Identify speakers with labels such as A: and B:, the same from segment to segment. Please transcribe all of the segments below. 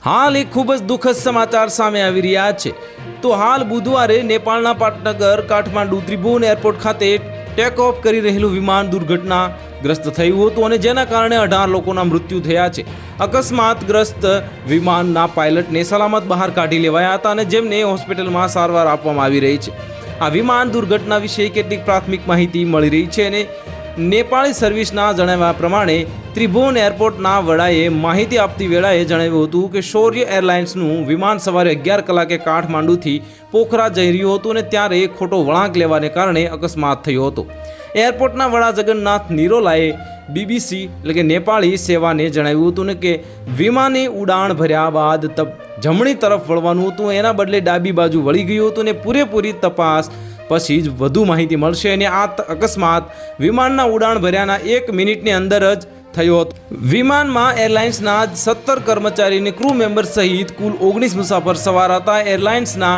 A: હાલ એક ખૂબ જ દુઃખદ સમાચાર સામે આવી રહ્યા છે। તો હાલ બુધવારે નેપાળના પાટનગર કાઠમાંડુ ત્રિભુવન એરપોર્ટ ખાતે ટેક ઓફ કરી રહેલું વિમાન દુર્ઘટનાગ્રસ્ત થયું હતું અને જેના કારણે 18 લોકોના મૃત્યુ થયા છે। અકસ્માતગ્રસ્ત વિમાનના પાયલટને સલામત બહાર કાઢી લેવાયા હતા અને જેમને હોસ્પિટલમાં સારવાર આપવામાં આવી રહી છે। આ વિમાન દુર્ઘટના વિશે કેટલીક પ્રાથમિક માહિતી મળી રહી છે અને નેપાળી સર્વિસના જણાવ્યા પ્રમાણે ત્રિભુવન એરપોર્ટના વડાએ માહિતી આપતી વેળાએ જણાવ્યું હતું કે શૌર્ય એરલાઇન્સનું વિમાન સવારે 11 કલાકે કાઠમાંડુથી પોખરા જઈ રહ્યું હતું અને ત્યારે ખોટો વળાંક લેવાને કારણે અકસ્માત થયો હતો। એરપોર્ટના વડા જગન્નાથ નિરોલાએ BBC એટલે કે નેપાળી સેવાને જણાવ્યું હતું કે વિમાને ઉડાણ ભર્યા બાદ જમણી તરફ વળવાનું હતું, એના બદલે ડાબી બાજુ વળી ગયું હતું અને પૂરેપૂરી તપાસ પછી જ વધુ માહિતી મળશે અને આ અકસ્માત વિમાનના ઉડાણ ભર્યાના 1 મિનિટની અંદર જ થયો હતો। વિમાનમાં એરલાઇન્સના 17 કર્મચારી અને ક્રૂ મેમ્બર સહિત કુલ 19 મુસાફર સવાર હતા। એરલાઇન્સના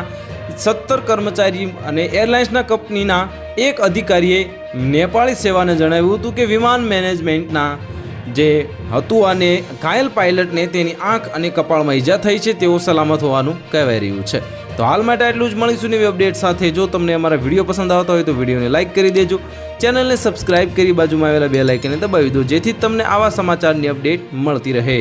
A: 17 કર્મચારી અને એરલાઇન્સના કંપનીના એક અધિકારીએ નેપાળી સેવાને જણાવ્યું હતું કે વિમાન મેનેજમેન્ટના જે હતું અને ઘાયલ પાયલટને તેની આંખ અને કપાળમાં ઈજા થઈ છે, તેઓ સલામત હોવાનું કહેવાય રહ્યું છે। તો હાલ માટે આટલું જ, મળીશું નવી અપડેટ સાથે। જો તમને અમારા વિડીયો પસંદ આવતા હોય તો વિડીયોને લાઇક કરી દેજો, ચેનલને સબસ્ક્રાઇબ કરી બાજુમાં આવેલા બેલ આઇકનને દબાવી દો, જેથી તમને આવા સમાચારની અપડેટ મળતી રહે।